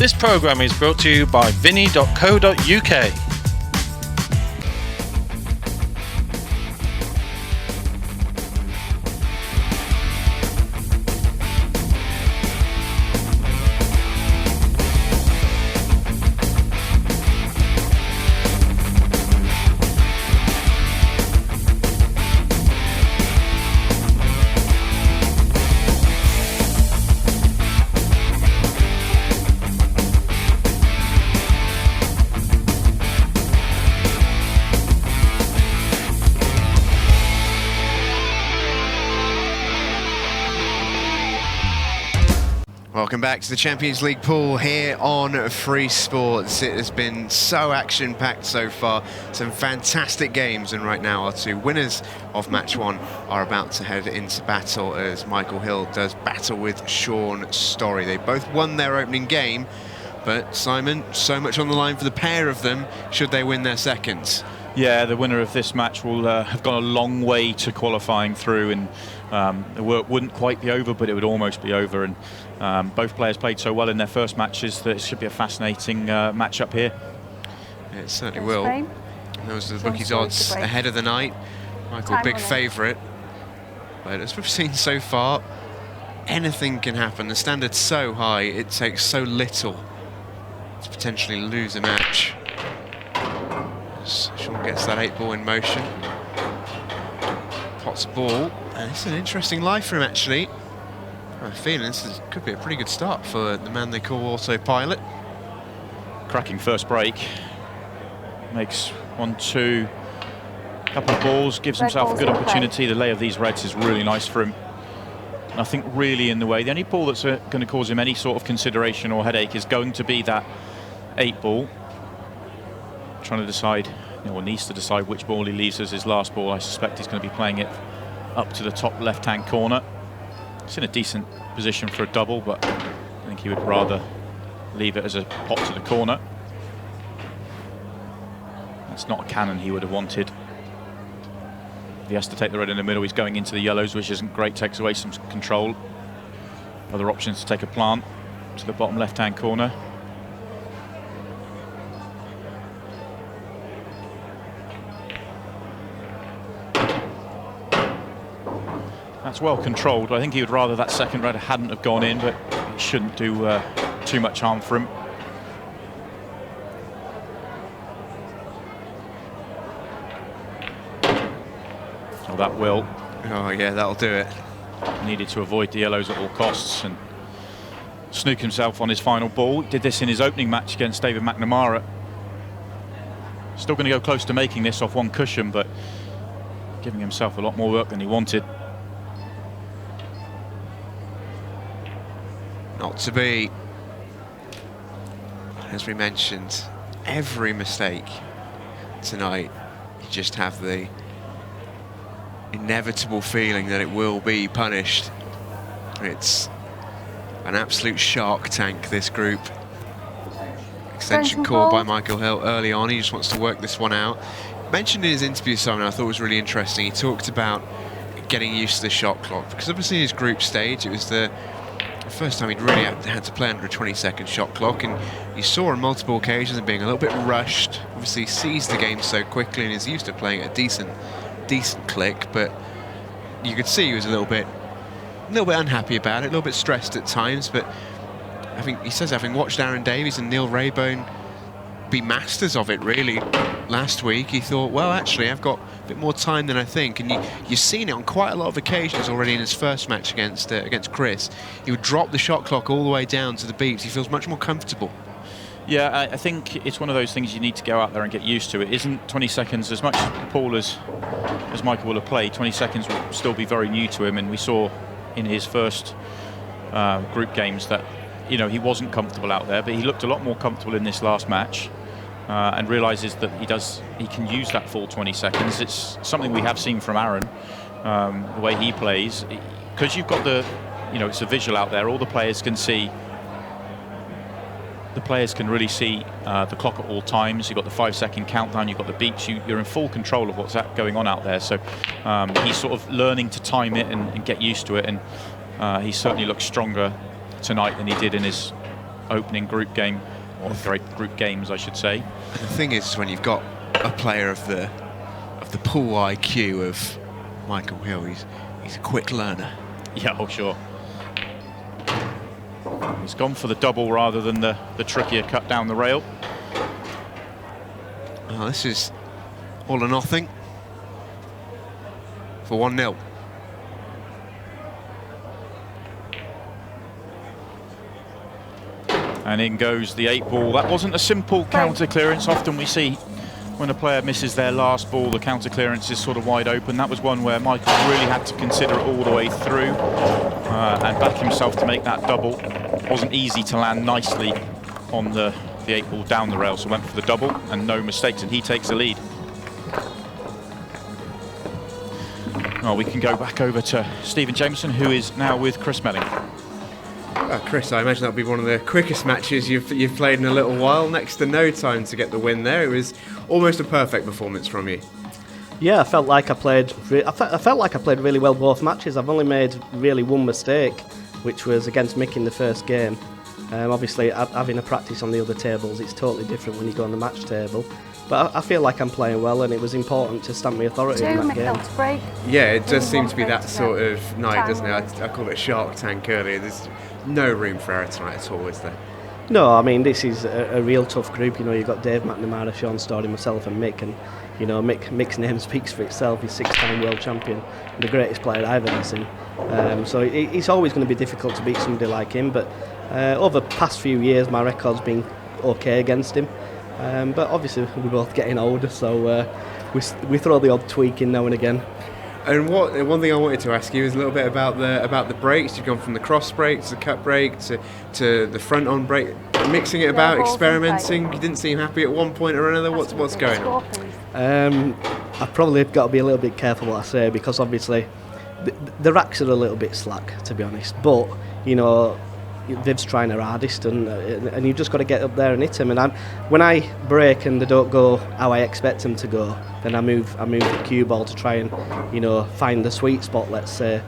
This programme is brought to you by Vinny.co.uk. Welcome back to the Champions League pool here on Free Sports. It has been so action-packed so far, some fantastic games, and right now our two winners of match one are about to head into battle as Michael Hill does battle with Shaun Storry. They both won their opening game, but Simon, so much on the line for the pair of them should they win their second. Yeah, the winner of this match will have gone a long way to qualifying through, and the work wouldn't quite be over, but it would almost be over. And both players played so well in their first matches that it should be a fascinating match-up here. It certainly will. Those are the bookies' odds ahead of the night. Michael, big favourite. But as we've seen so far, anything can happen. The standard's so high, it takes so little to potentially lose a match. Shaun gets that 8-ball in motion. Pots a ball, and it's an interesting life for him actually. I have a feeling this could be a pretty good start for the man they call Autopilot. Cracking first break. Makes 1-2. Couple of balls, gives himself a good opportunity. The lay of these reds is really nice for him. Nothing really in the way. The only ball that's going to cause him any sort of consideration or headache is going to be that 8-ball. Trying to decide, or needs to decide, which ball he leaves as his last ball. I suspect he's going to be playing it up to the top left-hand corner. It's in a decent position for a double, but I think he would rather leave it as a pot to the corner. That's not a cannon he would have wanted. If he has to take the red in the middle, he's going into the yellows, which isn't great, takes away some control. Other options to take a plant to the bottom left-hand corner. That's well controlled. I think he would rather that second red hadn't have gone in, but it shouldn't do too much harm for him. So that will. Oh yeah, that'll do it. Needed to avoid the yellows at all costs and snook himself on his final ball. He did this in his opening match against David McNamara. Still going to go close to making this off one cushion, but giving himself a lot more work than he wanted. Not to be. As we mentioned, every mistake tonight, you just have the inevitable feeling that it will be punished. It's an absolute shark tank, this group. Extension call by Michael Hill early on. He just wants to work this one out. Mentioned in his interview, Simon, I thought was really interesting. He talked about getting used to the shot clock, because obviously in his group stage, it was the first time he'd really had to play under a 20-second shot clock, and you saw on multiple occasions him being a little bit rushed. Obviously, he sees the game so quickly and is used to playing at a decent click, but you could see he was a little bit unhappy about it, a little bit stressed at times. But I think he says, having watched Aaron Davies and Neil Raybone be masters of it really last week, he thought, well, actually I've got a bit more time than I think. And you've seen it on quite a lot of occasions already in his first match against Chris. He would drop the shot clock all the way down to the beeps. He feels much more comfortable. Yeah, I think it's one of those things you need to go out there and get used to. It isn't 20 seconds, as much Paul as Michael will have played, 20 seconds will still be very new to him, and we saw in his first group games that, you know, he wasn't comfortable out there, but he looked a lot more comfortable in this last match. And realises that he can use that full 20 seconds. It's something we have seen from Aaron, the way he plays, because you've got it's a visual out there. All the players can see. The players can really see the clock at all times. You've got the 5-second countdown. You've got the beats. You're in full control of what's going on out there. So he's sort of learning to time it and get used to it. And he certainly looks stronger tonight than he did in his opening group game, or great group games, I should say. And the thing is, when you've got a player of the pool IQ of Michael Hill, he's a quick learner. Yeah, oh sure. He's gone for the double rather than the trickier cut down the rail. Oh, this is all or nothing for 1-0. And in goes the 8 ball. That wasn't a simple counter clearance. Often we see when a player misses their last ball, the counter clearance is sort of wide open. That was one where Michael really had to consider it all the way through and back himself to make that double. It wasn't easy to land nicely on the 8 ball down the rail, so went for the double and no mistakes, and he takes the lead. Well, we can go back over to Stephen Jameson, who is now with Chris Melling. Chris, I imagine that'll be one of the quickest matches you've played in a little while. Next to no time to get the win there. It was almost a perfect performance from you. Yeah, I felt like I played really well both matches. I've only made really one mistake, which was against Mick in the first game. Obviously, having a practice on the other tables, it's totally different when you go on the match table. But I feel like I'm playing well, and it was important to stamp my authority in that game. Yeah, it does seem to be that sort of night, doesn't it? I called it a shark tank earlier. There's no room for error tonight at all, is there? No, I mean, this is a real tough group. You know, you've got Dave McNamara, Shaun, Storry, myself and Mick, and you know, Mick's name speaks for itself. He's 6-time world champion, the greatest player I've ever seen. So it's always going to be difficult to beat somebody like him, but over the past few years my record's been okay against him. But obviously we're both getting older, so we throw the odd tweak in now and again. And one thing I wanted to ask you is a little bit about the brakes. You've gone from the cross brake to the cut brake to the front on brake, mixing it about, experimenting. You didn't seem happy at one point or another. What's going on? I've probably got to be a little bit careful what I say, because obviously the racks are a little bit slack, to be honest. But you know, Viv's trying her hardest, and you've just got to get up there and hit them. And when I brake and they don't go how I expect them to go, then I move the cue ball to try and, you know, find the sweet spot, let's say.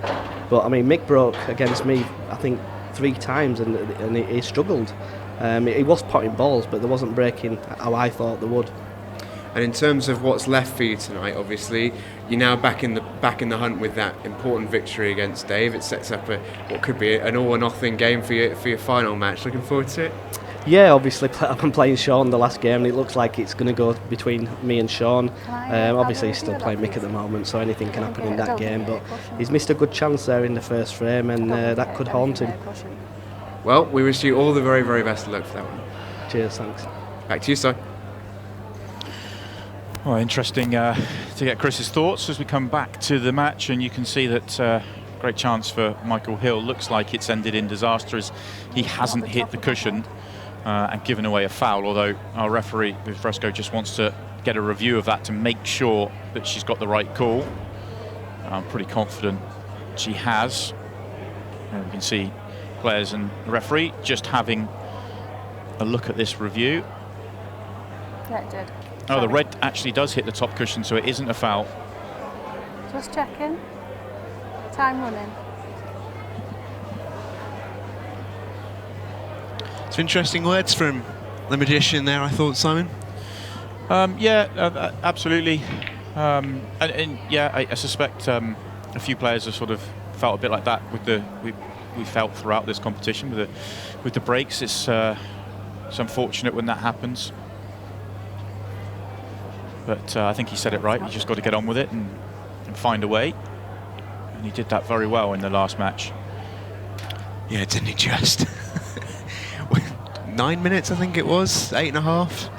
But I mean, Mick broke against me, I think 3 times, and he struggled. He was potting balls, but there wasn't breaking how I thought they would. And in terms of what's left for you tonight, obviously you're now back in the hunt with that important victory against Dave. It sets up what could be an all or nothing game for your final match. Looking forward to it? Yeah, obviously I'm playing Shaun the last game, and it looks like it's going to go between me and Shaun. Obviously he's still playing Mick at the moment, so anything can happen in that game, but he's missed a good chance there in the first frame, and that could haunt him. Well, we wish you all the very, very best of luck for that one. Cheers, thanks. Back to you, Si. Well, interesting to get Chris's thoughts as we come back to the match, and you can see that great chance for Michael Hill. Looks like it's ended in disaster as he hasn't hit the cushion and given away a foul, although our referee, Fresco, just wants to get a review of that to make sure that she's got the right call. I'm pretty confident she has. And we can see players and the referee just having a look at this review. Yeah, it did. Oh, the red actually does hit the top cushion, so it isn't a foul. Just checking. Time running. Some interesting words from the magician there, I thought, Simon. Yeah, absolutely. And yeah, I suspect a few players have sort of felt a bit like that with we felt throughout this competition with the breaks. It's unfortunate when that happens. But I think he said it right. You just got to get on with it and find a way. And he did that very well in the last match. Yeah, didn't he just? 9 minutes, I think it was, 8.5.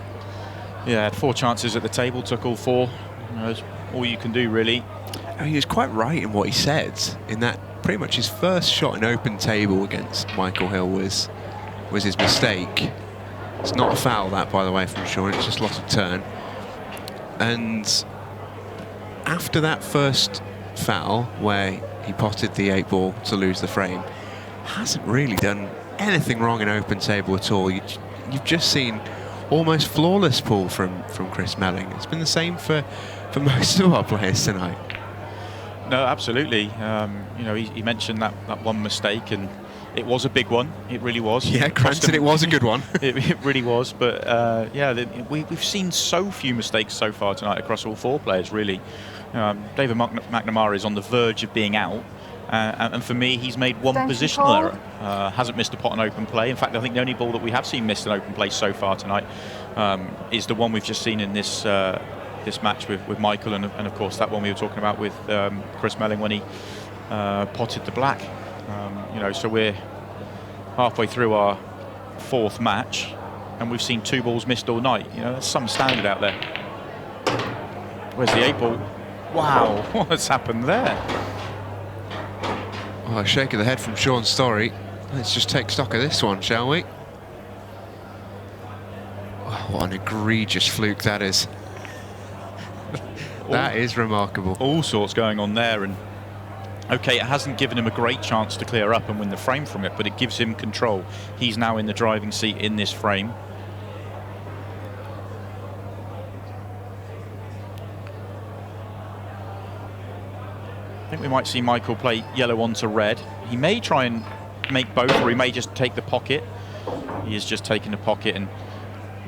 Yeah, had 4 chances at the table, took all 4. You know, it's all you can do, really. I mean, he was quite right in what he said, in that pretty much his first shot in open table against Michael Hill was his mistake. It's not a foul, that, by the way, from Shaun. It's just loss of turn. And after that first foul, where he potted the 8 ball to lose the frame, hasn't really done anything wrong in open table at all. You've just seen almost flawless pull from Chris Melling. It's been the same for most of our players tonight. No, absolutely. You know, he mentioned that one mistake, and It was a big one. It really was. Yeah, granted, it was a good one. it really was. But yeah, we've seen so few mistakes so far tonight across all 4 players, really. David McNamara is on the verge of being out. And for me, he's made one positional error. Hasn't missed a pot on open play. In fact, I think the only ball that we have seen missed an open play so far tonight is the one we've just seen in this this match with Michael, and of course that one we were talking about with Chris Melling when he potted the black. You know, so we're halfway through our 4th match, and we've seen 2 balls missed all night. You know, that's some standard out there. Where's the 8 ball? Wow, what's happened there? Oh, a shake of the head from Shaun Storry. Let's just take stock of this one, shall we? Oh, what an egregious fluke that is. That is remarkable. All sorts going on there, and okay, it hasn't given him a great chance to clear up and win the frame from it, but it gives him control. He's now in the driving seat in this frame. I think we might see Michael play yellow onto red. He may try and make both, or he may just take the pocket. He is just taking the pocket and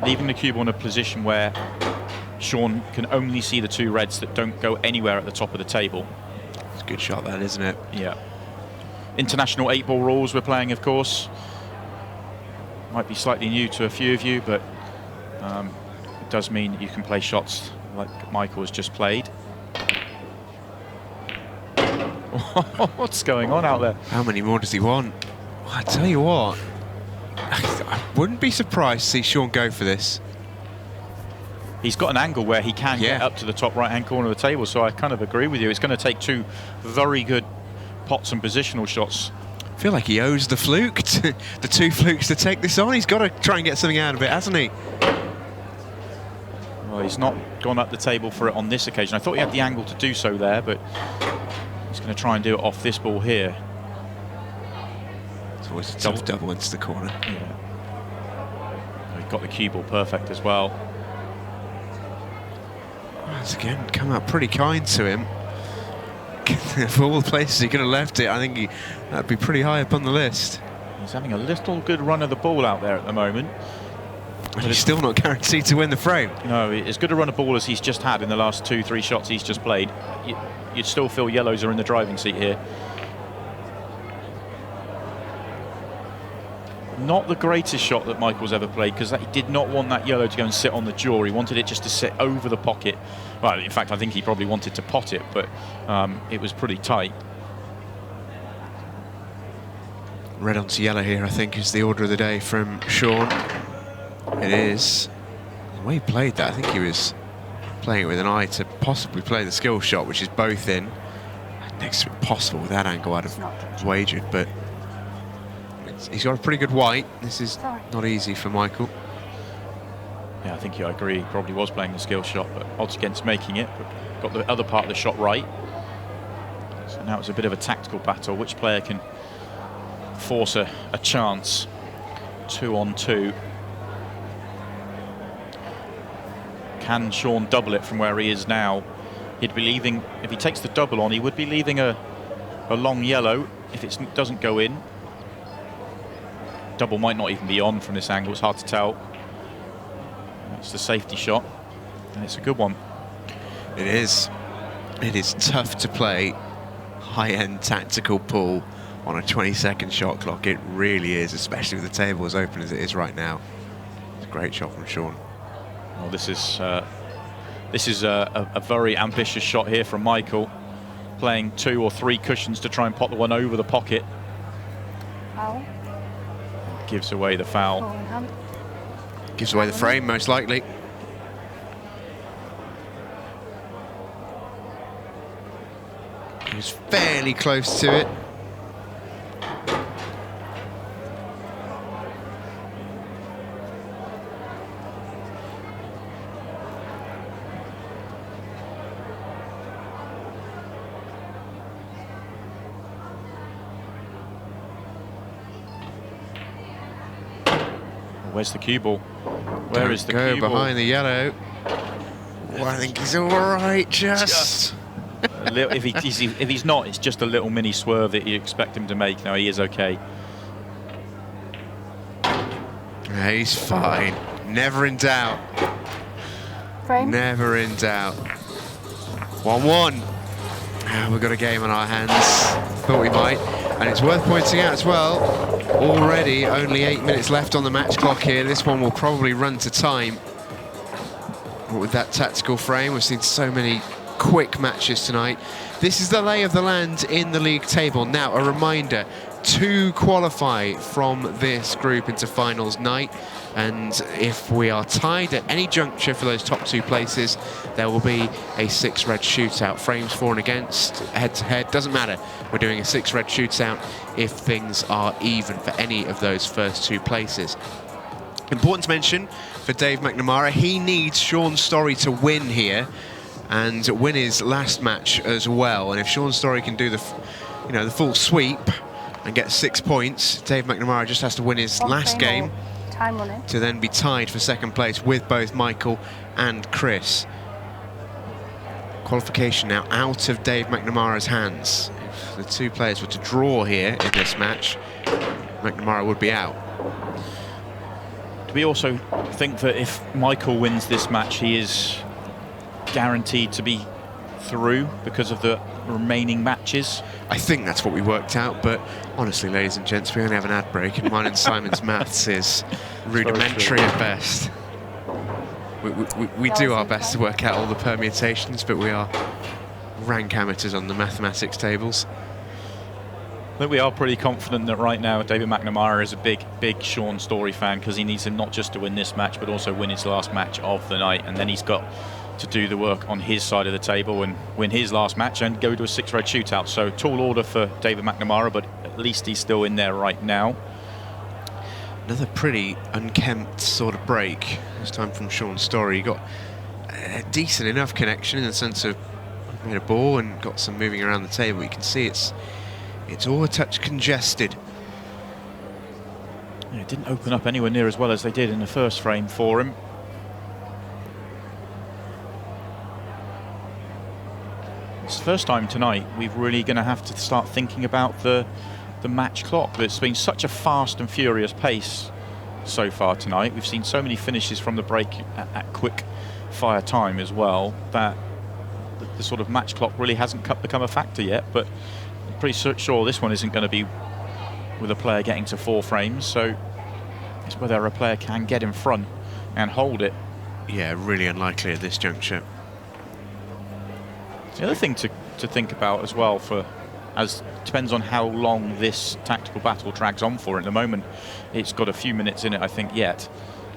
leaving the cube on a position where Shaun can only see the 2 reds that don't go anywhere at the top of the table. It's a good shot, that, isn't it? Yeah. International 8-ball rules we're playing, of course. Might be slightly new to a few of you, but it does mean that you can play shots like Michael has just played. What's going on out there? How many more does he want? Well, I tell you what, I wouldn't be surprised to see Shaun go for this. He's got an angle where he can get up to the top right-hand corner of the table, so I kind of agree with you. It's going to take 2 very good pots and positional shots. I feel like he owes the fluke, the 2 flukes to take this on. He's got to try and get something out of it, hasn't he? Well, he's not gone up the table for it on this occasion. I thought he had the angle to do so there, but he's going to try and do it off this ball here. It's always a tough double into the corner. Yeah. He got the cue ball perfect as well. Once again, come out pretty kind to him. Of all the places he could have left it, I think that'd be pretty high up on the list. He's having a little good run of the ball out there at the moment. But he's still not guaranteed to win the frame. No, as good a run of ball as he's just had in the last 2-3 shots he's just played. You'd still feel yellows are in the driving seat here. Not the greatest shot that Michael's ever played, because he did not want that yellow to go and sit on the jaw. He wanted it just to sit over the pocket. Well, in fact, I think he probably wanted to pot it, but it was pretty tight. Red onto yellow here, I think, is the order of the day from Shaun. It is. The way he played that, I think he was playing it with an eye to possibly play the skill shot, which is both in. Next to impossible with that angle, I'd have wagered, but he's got a pretty good white. This is not easy for Michael. Yeah, I think I agree. He probably was playing the skill shot, but odds against making it. But got the other part of the shot right. So now it's a bit of a tactical battle. Which player can force a chance? 2-on-2. Can Shaun double it from where he is now? He'd be leaving, if he takes the double on, he would be leaving a long yellow if it doesn't go in. Double might not even be on from this angle, it's hard to tell. It's the safety shot, and it's a good one. It is. It is tough to play high-end tactical pool on a 20-second shot clock. It really is, especially with the table as open as it is right now. It's a great shot from Shaun. Well, this is a very ambitious shot here from Michael, playing 2 or 3 cushions to try and pot the one over the pocket. Foul. Gives away the foul. Gives away the frame, most likely. He was fairly close to it. Where's the cue ball? Where is the cue ball? Go behind the yellow. Well, I think he's all right, just. If he's not, it's just a little mini swerve that you expect him to make. No, he is okay. He's fine. Never in doubt. Frame. Never in doubt. 1-1. We've got a game on our hands. Thought we might. And it's worth pointing out as well, already only 8 minutes left on the match clock here. This one will probably run to time. But with that tactical frame, we've seen so many quick matches tonight. This is the lay of the land in the league table. Now, a reminder, 2 qualify from this group into finals night. And if we are tied at any juncture for those top 2 places, there will be a 6 red shootout. Frames for and against, head to head, doesn't matter. We're doing a 6 red shootout if things are even for any of those first 2 places. Important to mention for Dave McNamara, he needs Shaun Storry to win here and win his last match as well. And if Shaun Storry can do the full sweep and get 6 points, Dave McNamara just has to win his last game Time running. to then be tied for second place with both Michael and Chris. Qualification now out of Dave McNamara's hands. If the 2 players were to draw here in this match, McNamara would be out. Do we also think that if Michael wins this match, he is guaranteed to be through because of the remaining matches? I think that's what we worked out, but honestly, ladies and gents, we only have an ad break, and mine and Simon's maths is rudimentary at best. We do our best to work out all the permutations, but we are rank amateurs on the mathematics tables. I think we are pretty confident that right now David McNamara is a big Shaun Storry fan, because he needs him not just to win this match, but also win his last match of the night, and then he's got to do the work on his side of the table and win his last match and go to a 6 red shootout. So tall order for David McNamara, but at least he's still in there right now. Another pretty unkempt sort of break, this time from Shaun Storry. He got a decent enough connection in the sense of made a ball and got some moving around the table. You can see it's all a touch congested. Yeah, it didn't open up anywhere near as well as they did in the first frame for him. It's the first time tonight we're really going to have to start thinking about the match clock. It's been such a fast and furious pace so far tonight. We've seen so many finishes from the break at quick fire time as well, that the sort of match clock really hasn't become a factor yet. But I'm pretty sure this one isn't going to be with a player getting to 4 frames, so it's whether a player can get in front and hold it. Yeah, really unlikely at this juncture. The other thing to think about as well, depends on how long this tactical battle drags on for. At the moment, it's got a few minutes in it, I think, yet,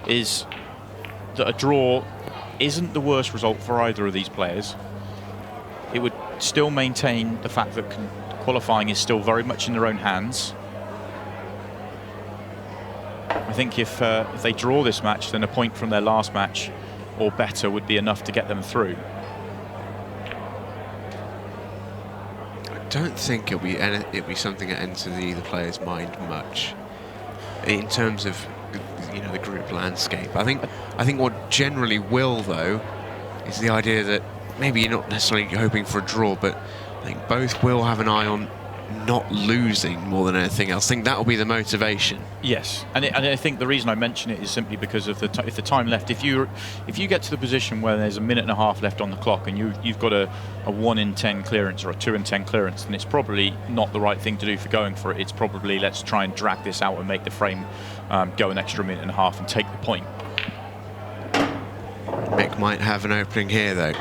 is that a draw isn't the worst result for either of these players. It would still maintain the fact that qualifying is still very much in their own hands. I think if they draw this match, then a point from their last match or better would be enough to get them through. I don't think it'll be something that enters either player's mind much in terms of the group landscape. I think what generally will, though, is the idea that maybe you're not necessarily hoping for a draw, but I think both will have an eye on not losing more than anything else. I think that will be the motivation. Yes, and I think the reason I mention it is simply because of if the time left. If you get to the position where there's a minute and a half left on the clock and you've got a 1 in 10 clearance or a 2 in 10 clearance, then it's probably not the right thing to do for going for it. It's probably, let's try and drag this out and make the frame go an extra minute and a half and take the point. Mick might have an opening here, though.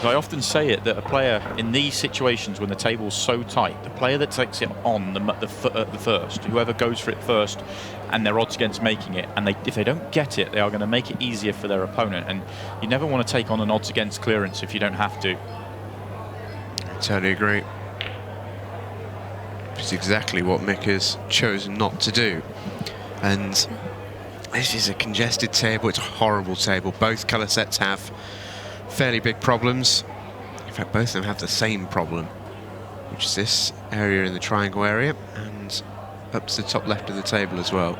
I often say it that a player in these situations when the table's so tight, the player that takes it on the first, whoever goes for it first, and their odds against making it, and if they don't get it, they are going to make it easier for their opponent. And you never want to take on an odds against clearance if you don't have to. I totally agree. It's exactly what Mick has chosen not to do. And this is a congested table. It's a horrible table. Both colour sets have fairly big problems. In fact, both of them have the same problem, which is this area in the triangle area and up to the top left of the table as well.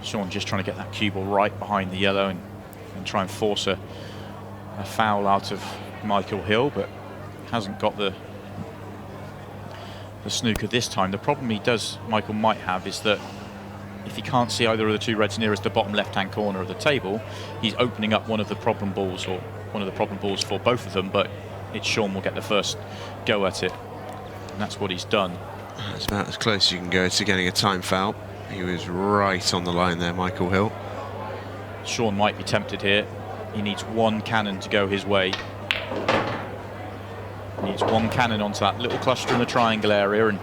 Shaun just trying to get that cue ball right behind the yellow and try and force a foul out of Michael Hill, but hasn't got the the snooker this time. The problem Michael might have is that if he can't see either of the two reds nearest the bottom left-hand corner of the table, he's opening up one of the problem balls, or one of the problem balls for both of them, but it's Shaun will get the first go at it. And that's what he's done. That's about as close as you can go to getting a time foul. He was right on the line there, Michael Hill. Shaun might be tempted here. He needs one cannon to go his way. He needs one cannon onto that little cluster in the triangle area, and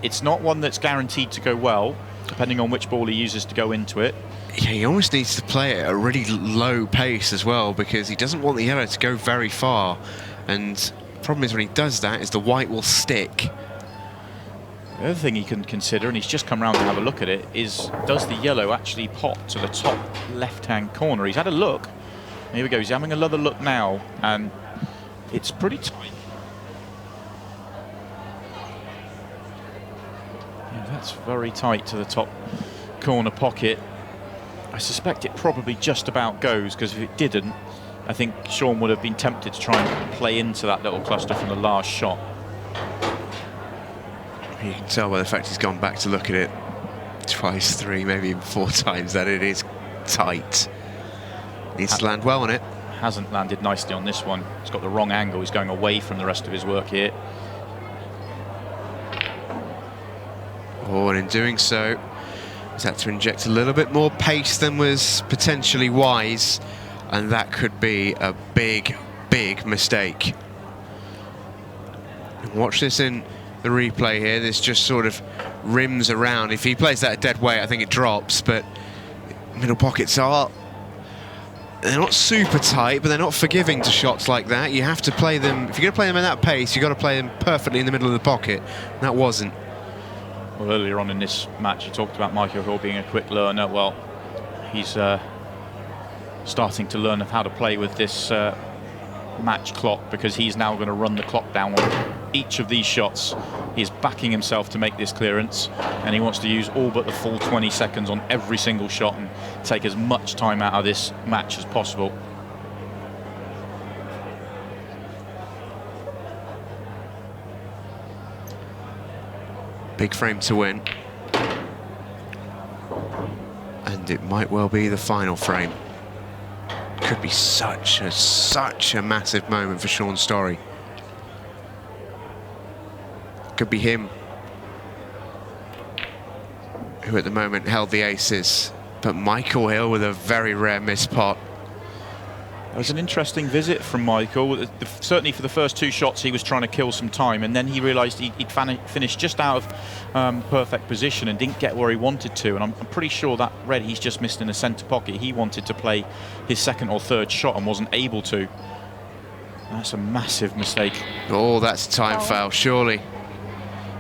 it's not one that's guaranteed to go well, depending on which ball he uses to go into it. Yeah, he almost needs to play it at a really low pace as well, because he doesn't want the yellow to go very far. And the problem is when he does that is the white will stick. The other thing he can consider, and he's just come round to have a look at it, is does the yellow actually pop to the top left-hand corner? He's had a look. Here we go, he's having another look now, and it's pretty tight. Yeah, that's very tight to the top corner pocket. I suspect it probably just about goes, because if it didn't, I think Shaun would have been tempted to try and play into that little cluster from the last shot. You can tell by the fact he's gone back to look at it twice, three, maybe even four times, that it is tight. Needs to land well on it. Hasn't landed nicely on this one. He's got the wrong angle. He's going away from the rest of his work here. Oh, and in doing so, he's had to inject a little bit more pace than was potentially wise, and that could be a big, big mistake. Watch this in the replay here. This just sort of rims around. If he plays that at dead weight, I think it drops, but middle pockets they're not super tight, but they're not forgiving to shots like that. You have to play them, if you're going to play them at that pace, you've got to play them perfectly in the middle of the pocket. That wasn't. Well, earlier on in this match, you talked about Michael Hill being a quick learner. Well, he's starting to learn how to play with this match clock, because he's now going to run the clock down on each of these shots. He's backing himself to make this clearance, and he wants to use all but the full 20 seconds on every single shot and take as much time out of this match as possible. Big frame to win, and it might well be the final frame. Could be such a massive moment for Shaun Storry. Could be him who at the moment held the aces, but Michael Hill with a very rare missed pot. It was an interesting visit from Michael. Certainly for the first two shots he was trying to kill some time, and then he realised he'd finished just out of perfect position and didn't get where he wanted to. And I'm pretty sure that red he's just missed in the centre pocket, he wanted to play his second or third shot and wasn't able to. That's a massive mistake. Oh, that's a time foul, surely.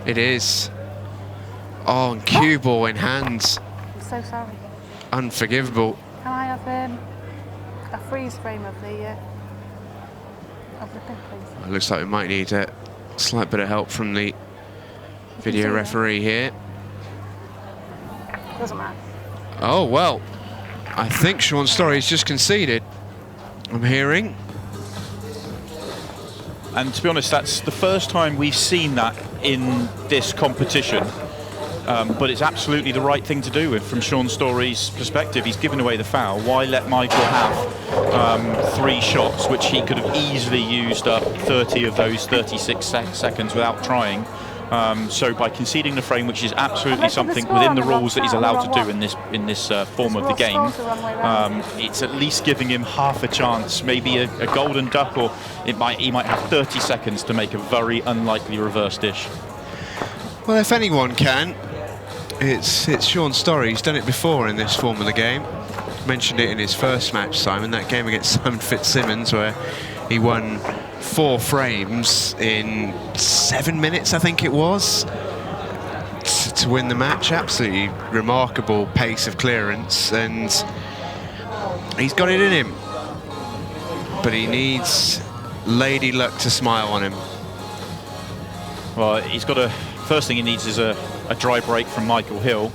It is. Oh, and cue ball in hands. I'm so sorry. Unforgivable. Can I have a freeze frame of the pin, please? It looks like we might need a slight bit of help from the video referee here. Doesn't matter. Oh, well, I think Shaun Storry's just conceded, I'm hearing. And to be honest, that's the first time we've seen that in this competition. But it's absolutely the right thing to do from Shaun Storry's perspective. He's given away the foul. Why let Michael have 3 shots, which he could have easily used up 30 of those 36 seconds without trying? So by conceding the frame, which is absolutely something within the rules that he's allowed to do in this form of the game, it's at least giving him half a chance, maybe a golden duck, or he might have 30 seconds to make a very unlikely reverse dish. Well, if anyone can, it's Shaun Storry. He's done it before in this form of the game. Mentioned it in his first match, Simon, that game against Simon Fitzsimmons, where he won 4 frames in 7 minutes, I think it was, to win the match. Absolutely remarkable pace of clearance, and he's got it in him. But he needs Lady Luck to smile on him. Well, he's got first thing he needs is a dry break from Michael Hill.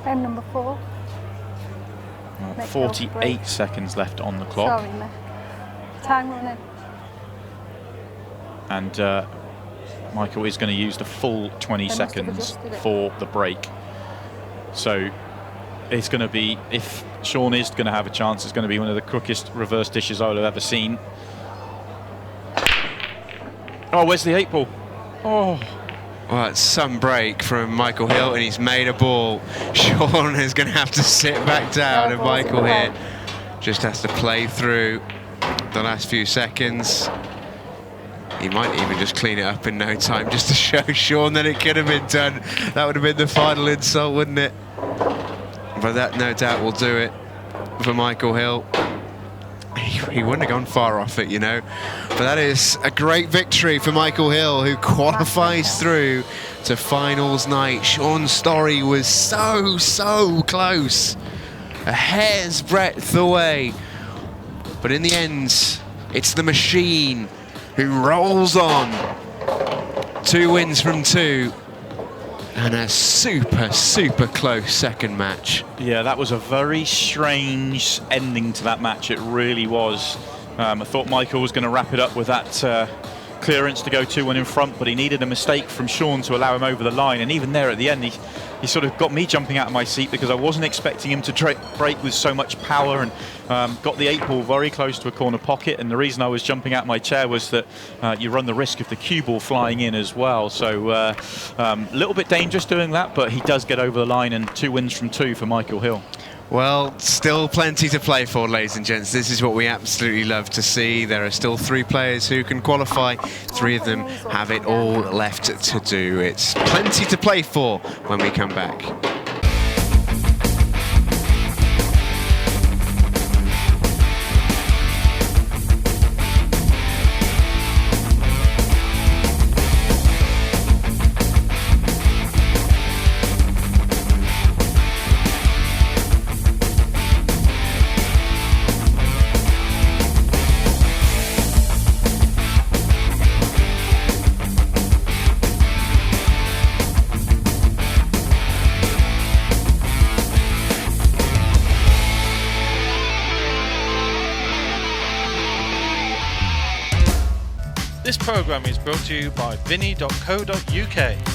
Frame number 4. 48 seconds left on the clock. Sorry, Mick. Time running. And Michael is going to use the full 20 They must have seconds adjusted it. for the break. So it's going to be, if Shaun is going to have a chance, it's going to be one of the quickest reverse dishes I'll have ever seen. Oh, where's the 8 ball? Oh. Well, it's some break from Michael Hill, and he's made a ball. Shaun is going to have to sit back down, and Michael here just has to play through the last few seconds. He might even just clean it up in no time, just to show Shaun that it could have been done. That would have been the final insult, wouldn't it? But that, no doubt, will do it for Michael Hill. He wouldn't have gone far off it, you know. But that is a great victory for Michael Hill, who qualifies through to finals night. Shaun Storry was so close, a hair's breadth away. But in the end, it's the machine who rolls on. 2 wins from 2. And a super close second match. Yeah, that was a very strange ending to that match. It really was. I thought Michael was going to wrap it up with that clearance to go 2-1 in front, but he needed a mistake from Shaun to allow him over the line. And even there at the end, he sort of got me jumping out of my seat, because I wasn't expecting him to break with so much power, and got the 8 ball very close to a corner pocket. And the reason I was jumping out of my chair was that you run the risk of the cue ball flying in as well. So a little bit dangerous doing that, but he does get over the line, and 2 wins from 2 for Michael Hill. Well, still plenty to play for, ladies and gents. This is what we absolutely love to see. There are still 3 players who can qualify. 3 of them have it all left to do. It's plenty to play for when we come back. This programme is brought to you by Vinny.co.uk.